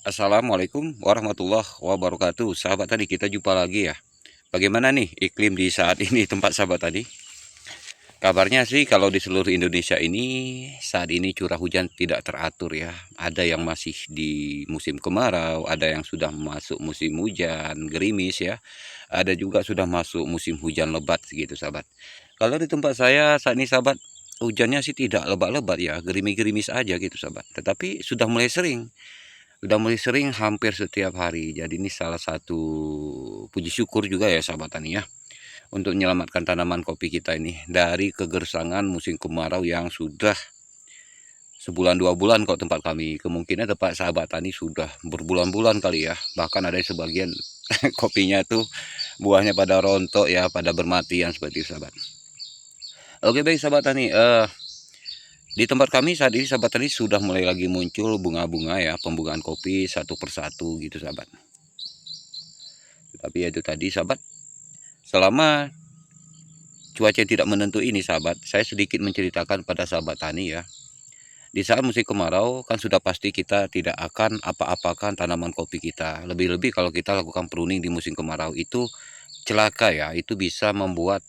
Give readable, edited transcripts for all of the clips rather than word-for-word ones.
Assalamualaikum warahmatullahi wabarakatuh. Sahabat tani, kita jumpa lagi ya. Bagaimana nih iklim di saat ini tempat sahabat tadi? Kabarnya sih kalau di seluruh Indonesia ini saat ini curah hujan tidak teratur ya. Ada yang masih di musim kemarau, ada yang sudah masuk musim hujan gerimis ya. Ada juga sudah masuk musim hujan lebat gitu sahabat. Kalau di tempat saya saat ini sahabat, hujannya sih tidak lebat-lebat ya, gerimis-gerimis aja gitu sahabat. Tetapi sudah mulai sering. Udah mulai sering hampir setiap hari. Jadi ini salah satu puji syukur juga ya sahabat tani ya. Untuk menyelamatkan tanaman kopi kita ini dari kegersangan musim kemarau yang sudah sebulan 2 bulan kok tempat kami. Kemungkinan tempat sahabat tani sudah berbulan-bulan kali ya. Bahkan ada sebagian kopinya tuh buahnya pada rontok ya, pada bermatian seperti itu sahabat. Oke baik sahabat tani, di tempat kami saat ini sahabat tani sudah mulai lagi muncul bunga-bunga ya, pembungaan kopi satu persatu gitu sahabat. Tapi itu tadi sahabat, selama cuaca tidak menentu ini sahabat, saya sedikit menceritakan pada sahabat tani ya. Di saat musim kemarau kan sudah pasti kita tidak akan apa-apakan tanaman kopi kita. Lebih-lebih kalau kita lakukan pruning di musim kemarau itu celaka ya, itu bisa membuat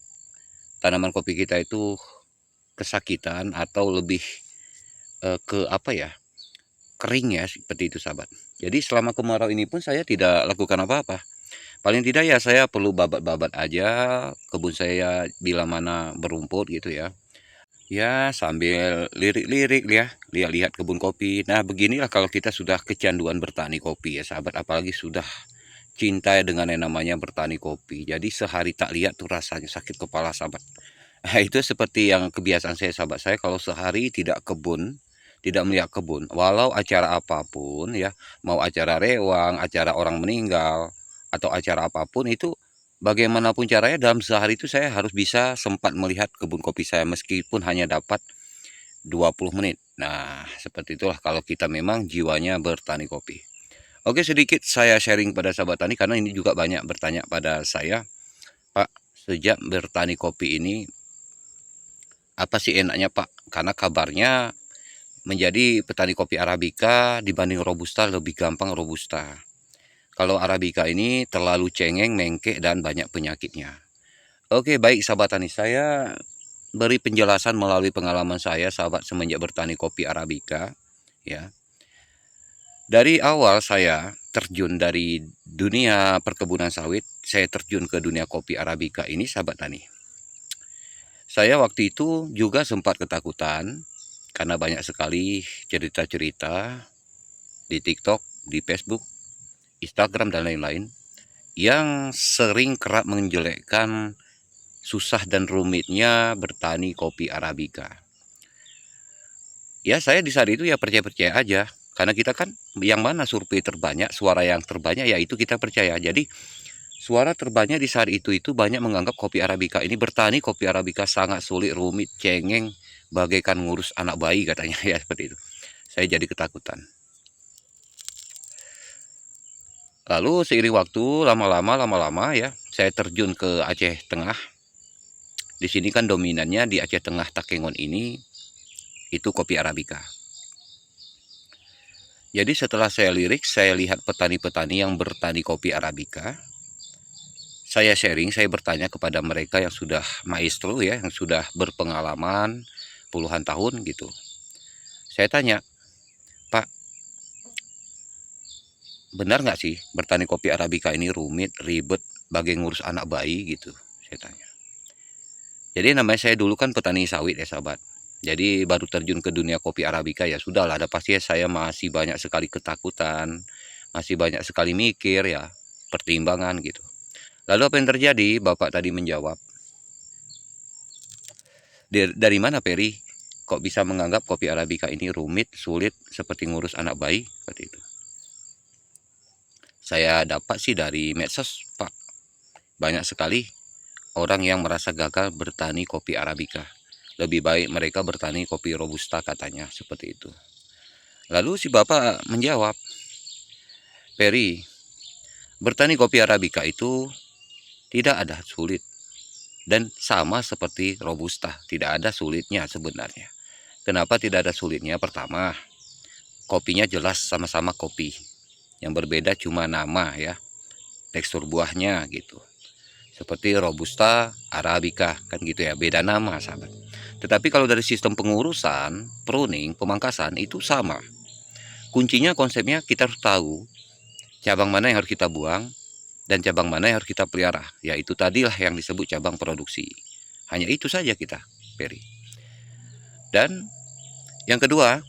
tanaman kopi kita itu kesakitan atau lebih ke apa ya, kering ya seperti itu sahabat. Jadi selama kemarau ini pun saya tidak lakukan apa-apa. Paling tidak ya saya perlu babat-babat aja kebun saya bila mana berumput gitu ya. Ya sambil lirik-lirik ya, lihat-lihat kebun kopi. Nah beginilah kalau kita sudah kecanduan bertani kopi ya sahabat. Apalagi sudah cinta dengan yang namanya bertani kopi. Jadi sehari tak lihat tuh rasanya sakit kepala sahabat. Nah, itu seperti yang kebiasaan saya sahabat, saya kalau sehari tidak kebun, tidak melihat kebun, walau acara apapun ya, mau acara rewang, acara orang meninggal, atau acara apapun itu, bagaimanapun caranya dalam sehari itu saya harus bisa sempat melihat kebun kopi saya meskipun hanya dapat 20 menit. Nah, seperti itulah kalau kita memang jiwanya bertani kopi. Oke, sedikit saya sharing pada sahabat tani karena ini juga banyak bertanya pada saya, Pak, sejak bertani kopi ini apa sih enaknya Pak? Karena kabarnya menjadi petani kopi Arabica dibanding Robusta lebih gampang Robusta. Kalau Arabica ini terlalu cengeng, mengkek, dan banyak penyakitnya. Oke, baik sahabat tani, saya beri penjelasan melalui pengalaman saya sahabat semenjak bertani kopi Arabica. Ya, dari awal saya terjun dari dunia perkebunan sawit, saya terjun ke dunia kopi Arabica ini sahabat tani. Saya waktu itu juga sempat ketakutan karena banyak sekali cerita-cerita di TikTok, di Facebook, Instagram, dan lain-lain yang sering kerap menjelekkan susah dan rumitnya bertani kopi Arabica. Ya saya di saat itu ya percaya-percaya aja. Karena kita kan yang mana survei terbanyak, suara yang terbanyak ya itu kita percaya. Jadi suara terbanyak di saat itu banyak menganggap kopi Arabica ini, bertani kopi Arabica sangat sulit, rumit, cengeng, bagaikan ngurus anak bayi katanya ya seperti itu. Saya jadi ketakutan. Lalu seiring waktu lama-lama ya, saya terjun ke Aceh Tengah. Di sini kan dominannya di Aceh Tengah Takengon ini itu kopi Arabica. Jadi setelah saya lirik, saya lihat petani-petani yang bertani kopi Arabica. Saya sharing, saya bertanya kepada mereka yang sudah maestro ya, yang sudah berpengalaman puluhan tahun gitu. Saya tanya, Pak, benar nggak sih bertani kopi Arabica ini rumit, ribet, bagai ngurus anak bayi gitu? Saya tanya. Jadi namanya saya dulu kan petani sawit ya sahabat. Jadi baru terjun ke dunia kopi Arabica ya sudahlah, ada pasti saya masih banyak sekali ketakutan, masih banyak sekali mikir ya, pertimbangan gitu. Lalu apa yang terjadi? Bapak tadi menjawab, dari mana Peri? Kok bisa menganggap kopi Arabica ini rumit, sulit, seperti ngurus anak bayi? Seperti itu. Saya dapat sih dari medsos, Pak. Banyak sekali orang yang merasa gagal bertani kopi Arabica. Lebih baik mereka bertani kopi Robusta katanya, seperti itu. Lalu si bapak menjawab, Peri, bertani kopi Arabica itu tidak ada sulit. Dan sama seperti Robusta, tidak ada sulitnya sebenarnya. Kenapa tidak ada sulitnya? Pertama, kopinya jelas sama-sama kopi. Yang berbeda cuma nama ya, tekstur buahnya gitu. Seperti Robusta, Arabica, kan gitu ya, beda nama sahabat. Tetapi kalau dari sistem pengurusan, pruning, pemangkasan itu sama. Kuncinya konsepnya kita harus tahu cabang mana yang harus kita buang dan cabang mana yang harus kita pelihara. Yaitu tadilah yang disebut cabang produksi. Hanya itu saja kita, Peri. Dan yang kedua,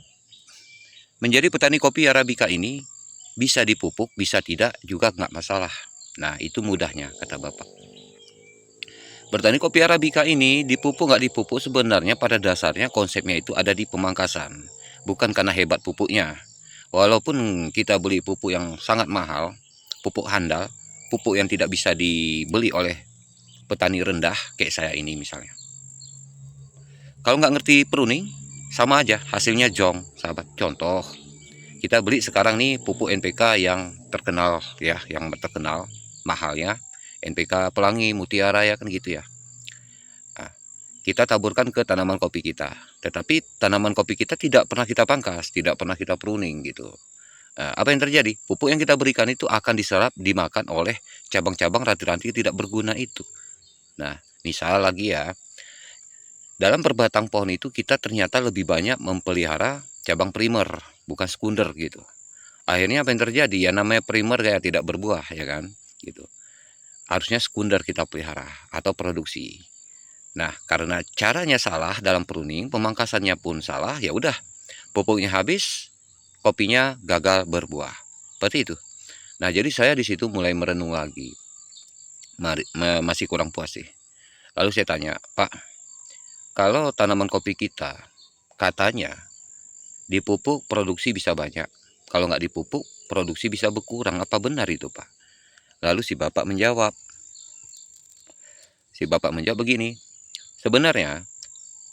menjadi petani kopi Arabica ini bisa dipupuk, bisa tidak, juga nggak masalah. Nah, itu mudahnya, kata Bapak. Bertani kopi Arabica ini dipupuk nggak dipupuk sebenarnya pada dasarnya konsepnya itu ada di pemangkasan. Bukan karena hebat pupuknya. Walaupun kita beli pupuk yang sangat mahal, pupuk handal, pupuk yang tidak bisa dibeli oleh petani rendah kayak saya ini misalnya. Kalau nggak ngerti pruning, sama aja hasilnya jong, sahabat. Contoh, kita beli sekarang nih pupuk NPK yang terkenal ya, yang terkenal mahalnya, NPK Pelangi, Mutiara ya kan gitu ya. Nah, kita taburkan ke tanaman kopi kita, tetapi tanaman kopi kita tidak pernah kita pangkas, tidak pernah kita pruning gitu. Nah, apa yang terjadi? Pupuk yang kita berikan itu akan diserap, dimakan oleh cabang-cabang ranting-ranting tidak berguna itu. Nah, misal lagi ya, dalam perbatang pohon itu kita ternyata lebih banyak memelihara cabang primer, bukan sekunder gitu. Akhirnya apa yang terjadi? Ya namanya primer kayak tidak berbuah ya kan, gitu. Harusnya sekunder kita pelihara atau produksi. Nah, karena caranya salah dalam pruning, pemangkasannya pun salah, ya udah pupuknya habis, kopinya gagal berbuah. Seperti itu. Nah, jadi saya di situ mulai merenung lagi. Masih kurang puas sih. Lalu saya tanya, Pak, kalau tanaman kopi kita katanya dipupuk produksi bisa banyak, kalau nggak dipupuk produksi bisa berkurang, apa benar itu Pak? Lalu si Bapak menjawab begini, sebenarnya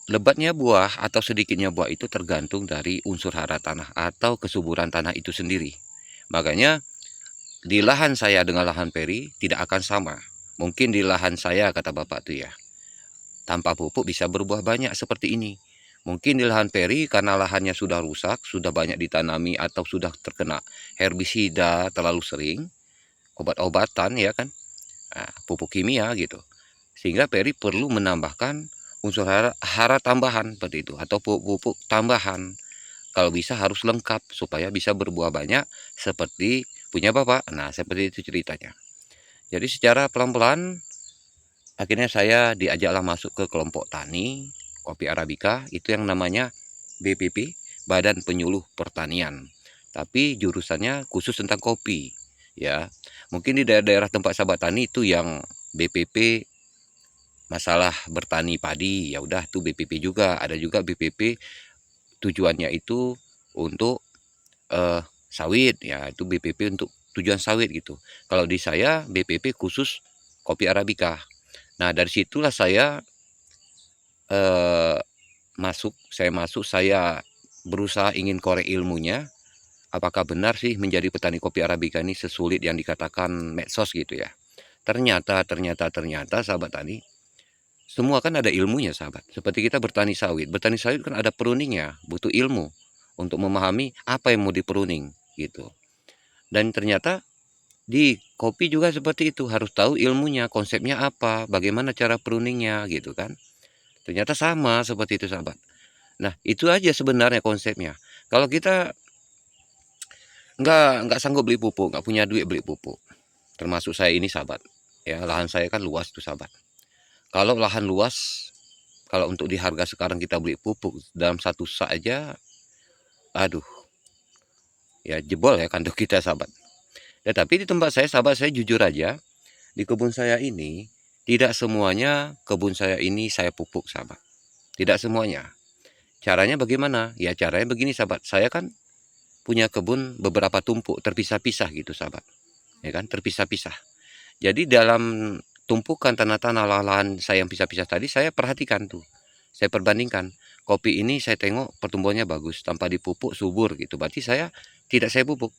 lebatnya buah atau sedikitnya buah itu tergantung dari unsur hara tanah atau kesuburan tanah itu sendiri. Makanya di lahan saya dengan lahan Peri tidak akan sama. Mungkin di lahan saya, kata Bapak tuh ya, tanpa pupuk bisa berbuah banyak seperti ini. Mungkin di lahan Peri karena lahannya sudah rusak, sudah banyak ditanami atau sudah terkena herbisida terlalu sering, obat-obatan ya kan, nah, pupuk kimia gitu. Sehingga Peri perlu menambahkan unsur hara tambahan seperti itu atau pupuk tambahan. Kalau bisa harus lengkap supaya bisa berbuah banyak seperti punya Bapak. Nah, seperti itu ceritanya. Jadi secara pelan-pelan akhirnya saya diajaklah masuk ke kelompok tani kopi Arabica, itu yang namanya BPP, Badan Penyuluh Pertanian. Tapi jurusannya khusus tentang kopi. Ya, mungkin di daerah-daerah tempat sahabat tani itu yang BPP masalah bertani padi, ya udah tuh BPP juga. Ada juga BPP tujuannya itu untuk sawit, ya itu BPP untuk tujuan sawit gitu. Kalau di saya BPP khusus kopi Arabica. Nah, dari situlah saya saya berusaha ingin korek ilmunya. Apakah benar sih menjadi petani kopi Arabica ini sesulit yang dikatakan medsos gitu ya? Ternyata sahabat tani, semua kan ada ilmunya sahabat. Seperti kita bertani sawit kan ada pruningnya, butuh ilmu untuk memahami apa yang mau dipruning gitu. Dan ternyata di kopi juga seperti itu, harus tahu ilmunya, konsepnya apa, bagaimana cara pruningnya gitu kan. Ternyata sama seperti itu sahabat. Nah, itu aja sebenarnya konsepnya. Kalau kita nggak sanggup beli pupuk, nggak punya duit beli pupuk, termasuk saya ini sahabat, ya lahan saya kan luas tuh sahabat. Kalau lahan luas, kalau untuk di harga sekarang kita beli pupuk dalam satu sak aja, aduh, ya jebol ya kantong kita sahabat. Ya, tapi di tempat saya sahabat, saya jujur aja, di kebun saya ini tidak semuanya kebun saya ini saya pupuk sahabat, tidak semuanya. Caranya bagaimana? Ya caranya begini sahabat, saya kan punya kebun beberapa tumpuk terpisah-pisah gitu sahabat, ya kan, terpisah-pisah. Jadi dalam tumpukan tanah-tanah lahan saya yang pisah-pisah tadi, saya perhatikan tuh, saya perbandingkan. Kopi ini saya tengok pertumbuhannya bagus tanpa dipupuk, subur gitu, berarti saya tidak saya pupuk.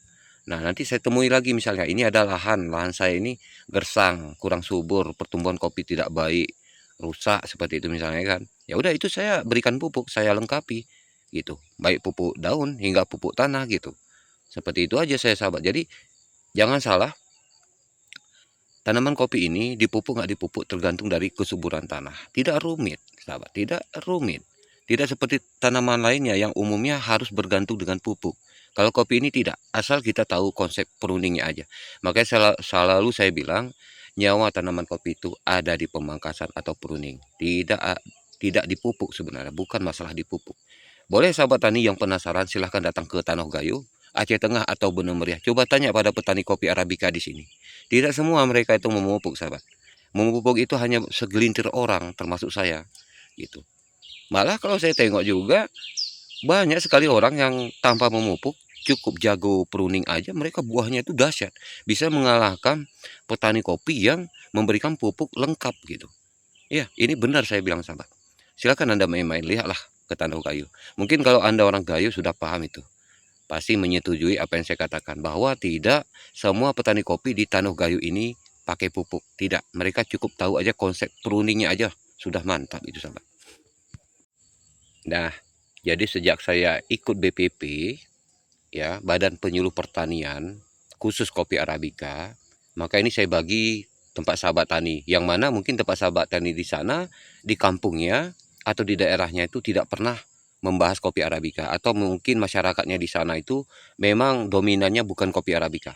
Nah, nanti saya temui lagi misalnya ini ada lahan saya ini gersang, kurang subur, pertumbuhan kopi tidak baik, rusak seperti itu misalnya kan. Ya udah, itu saya berikan pupuk, saya lengkapi gitu. Baik pupuk daun hingga pupuk tanah gitu. Seperti itu aja saya sahabat. Jadi Jangan salah, tanaman kopi ini dipupuk nggak dipupuk tergantung dari kesuburan tanah. Tidak rumit, sahabat, tidak rumit. Tidak seperti tanaman lainnya yang umumnya harus bergantung dengan pupuk. Kalau kopi ini tidak, asal kita tahu konsep pruningnya aja. Makanya selalu saya bilang, nyawa tanaman kopi itu ada di pemangkasan atau pruning. Tidak dipupuk sebenarnya, bukan masalah dipupuk. Boleh sahabat tani yang penasaran silahkan datang ke Tanah Gayo, Aceh Tengah atau Benua Meriah. Coba tanya pada petani kopi Arabica di sini. Tidak semua mereka itu memupuk, sahabat. Memupuk itu hanya segelintir orang, termasuk saya, gitu. Malah kalau saya tengok juga banyak sekali orang yang tanpa memupuk, cukup jago pruning aja, mereka buahnya itu dahsyat. Bisa mengalahkan petani kopi yang memberikan pupuk lengkap gitu. Ya, ini benar saya bilang, sahabat. Silakan Anda main-main, lihatlah ke Tanah Gayo. Mungkin kalau Anda orang Gayo sudah paham itu. Pasti menyetujui apa yang saya katakan, bahwa tidak semua petani kopi di Tanah Gayo ini pakai pupuk. Tidak, mereka cukup tahu aja konsep pruningnya aja sudah mantap itu, sahabat. Nah, jadi sejak saya ikut BPP, ya, Badan Penyuluh Pertanian, khusus kopi Arabica, maka ini saya bagi tempat sahabat tani, yang mana mungkin tempat sahabat tani di sana, di kampungnya atau di daerahnya itu tidak pernah membahas kopi Arabica, atau mungkin masyarakatnya di sana itu memang dominannya bukan kopi Arabica.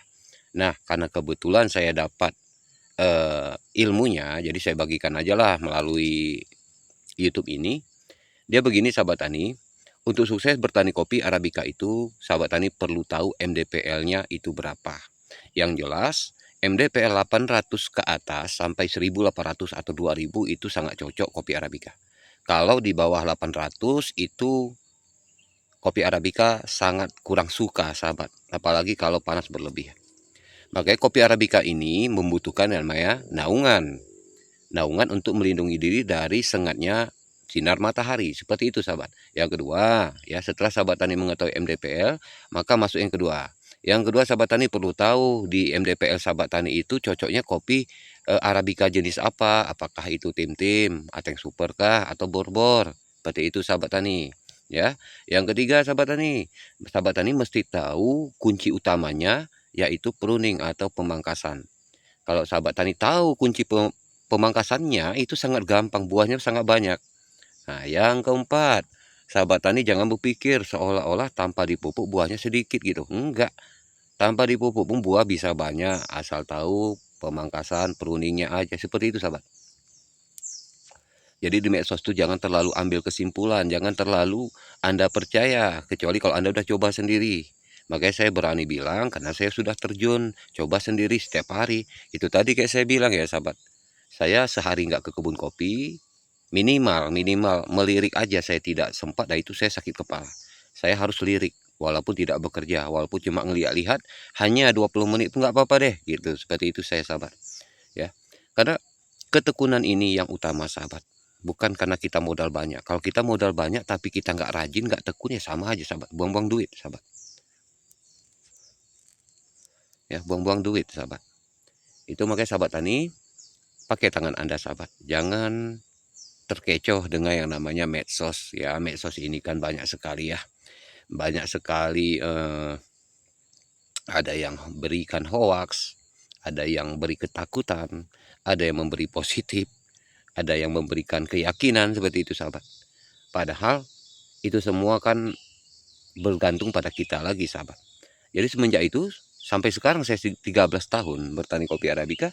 Nah, karena kebetulan saya dapat ilmunya, jadi saya bagikan aja lah melalui YouTube ini. Dia begini, sahabat tani, untuk sukses bertani kopi Arabica itu, sahabat tani perlu tahu MDPL-nya itu berapa. Yang jelas, MDPL 800 ke atas sampai 1800 atau 2000 itu sangat cocok kopi Arabica. Kalau di bawah 800 itu kopi Arabica sangat kurang suka, sahabat. Apalagi kalau panas berlebih. Makanya kopi Arabica ini membutuhkan yang namanya naungan. Naungan untuk melindungi diri dari sengatnya sinar matahari, seperti itu, sahabat. Yang kedua, ya, setelah sahabat tani mengetahui MDPL, maka masuk yang kedua. Yang kedua, sahabat tani perlu tahu di MDPL sahabat tani itu cocoknya kopi Arabica jenis apa? Apakah itu tim-tim, Ateng Super kah, atau bor-bor? Seperti itu, sahabat tani. Ya, yang ketiga, sahabat tani mesti tahu kunci utamanya yaitu pruning atau pemangkasan. Kalau sahabat tani tahu kunci pemangkasannya, itu sangat gampang, buahnya sangat banyak. Nah, yang keempat, sahabat tani jangan berpikir seolah-olah tanpa dipupuk buahnya sedikit gitu. Enggak, tanpa dipupuk pun buah bisa banyak, asal tahu pemangkasan pruningnya aja. Seperti itu, sahabat. Jadi di medsos itu jangan terlalu ambil kesimpulan, jangan terlalu Anda percaya, kecuali kalau Anda udah coba sendiri. Makanya saya berani bilang, karena saya sudah terjun, coba sendiri setiap hari. Itu tadi kayak saya bilang ya, sahabat. Saya sehari nggak ke kebun kopi, minimal melirik aja saya tidak sempat, dan itu saya sakit kepala. Saya harus lirik, walaupun tidak bekerja, walaupun cuma ngeliat-lihat, hanya 20 menit pun nggak apa-apa deh, gitu. Seperti itu saya, sahabat. Ya, karena ketekunan ini yang utama, sahabat. Bukan karena kita modal banyak. Kalau kita modal banyak tapi kita nggak rajin, nggak tekun, ya sama aja, sahabat. Buang-buang duit, sahabat. Ya, buang-buang duit, sahabat. Itu makanya sahabat tani, pakai tangan Anda, sahabat. Jangan terkecoh dengan yang namanya medsos. Ya, medsos ini kan banyak sekali ya. Banyak sekali ada yang berikan hoax, ada yang beri ketakutan, ada yang memberi positif, ada yang memberikan keyakinan, seperti itu, sahabat. Padahal itu semua kan bergantung pada kita lagi, sahabat. Jadi semenjak itu sampai sekarang saya 13 tahun bertani kopi Arabica,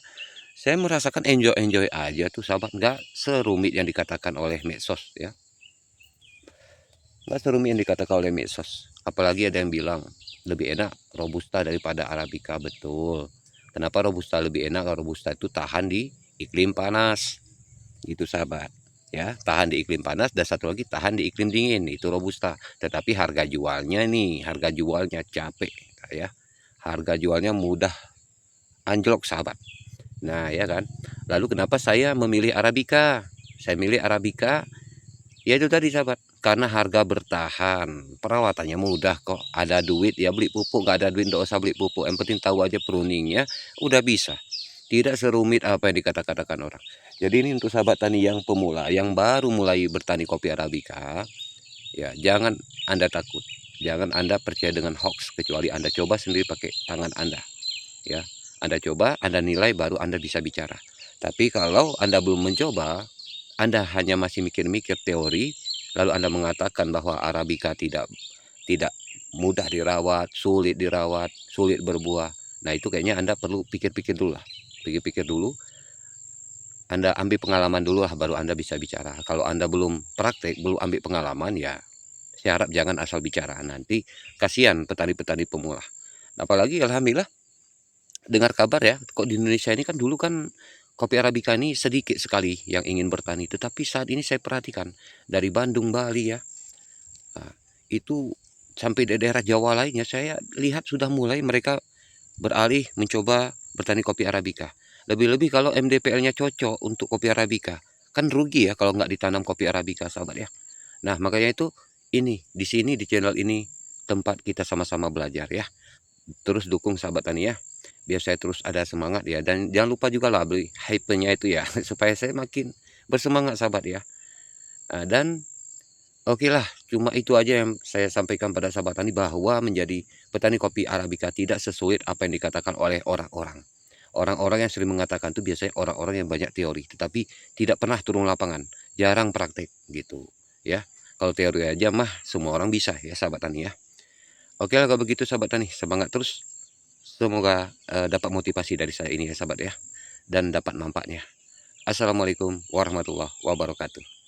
saya merasakan enjoy aja tuh, sahabat. Nggak serumit yang dikatakan oleh medsos ya. Nggak serumit yang dikatakan oleh medsos. Apalagi ada yang bilang lebih enak Robusta daripada Arabica. Betul. Kenapa Robusta lebih enak? Robusta itu tahan di iklim panas. Gitu, sahabat. Ya, tahan di iklim panas, dan satu lagi tahan di iklim dingin, itu Robusta. Tetapi harga jualnya nih, harga jualnya capek ya. Harga jualnya mudah anjlok, sahabat. Nah, ya kan. Lalu kenapa saya memilih Arabica? Saya milih Arabica, ya itu tadi, sahabat. Karena harga bertahan, perawatannya mudah kok. Ada duit ya beli pupuk, nggak ada duit nggak usah beli pupuk. Yang penting tahu aja pruningnya, udah bisa. Tidak serumit apa yang dikatakan orang. Jadi ini untuk sahabat tani yang pemula, yang baru mulai bertani kopi Arabica, ya jangan Anda takut. Jangan Anda percaya dengan hoax, kecuali Anda coba sendiri pakai tangan Anda. ya. Anda coba, Anda nilai, baru Anda bisa bicara. Tapi kalau Anda belum mencoba, Anda hanya masih mikir-mikir teori, lalu Anda mengatakan bahwa Arabica tidak mudah dirawat, sulit berbuah. Nah, itu kayaknya Anda perlu pikir-pikir dulu lah. Pikir-pikir dulu, Anda ambil pengalaman dulu lah, baru Anda bisa bicara. Kalau Anda belum praktek, belum ambil pengalaman, ya saya harap jangan asal bicara. Nanti kasihan petani-petani pemula. Apalagi alhamdulillah dengar kabar ya, kok di Indonesia ini kan dulu kan kopi Arabica ini sedikit sekali yang ingin bertani. Tetapi saat ini saya perhatikan dari Bandung, Bali ya, nah, itu sampai di daerah Jawa lainnya saya lihat sudah mulai mereka beralih mencoba bertani kopi Arabica. Lebih-lebih kalau MDPL-nya cocok untuk kopi Arabica. Kan rugi ya kalau nggak ditanam kopi Arabica, sahabat ya. Nah, makanya itu ini di sini di channel ini tempat kita sama-sama belajar ya. Terus dukung sahabat tani ya. Biar saya terus ada semangat ya, dan jangan lupa juga lah beli hype-nya itu ya supaya saya makin bersemangat sahabat ya. Nah, dan oke lah, cuma itu aja yang saya sampaikan pada sahabat tani, bahwa menjadi petani kopi Arabica tidak sesulit apa yang dikatakan oleh orang-orang. Orang-orang yang sering mengatakan itu biasanya orang-orang yang banyak teori, tetapi tidak pernah turun lapangan, jarang praktek gitu ya. Kalau teori aja mah semua orang bisa ya sahabat tani ya. Oke lah kalau begitu sahabat tani, semangat terus. Semoga dapat motivasi dari saya ini ya sahabat ya, dan dapat manfaatnya. Assalamualaikum warahmatullahi wabarakatuh.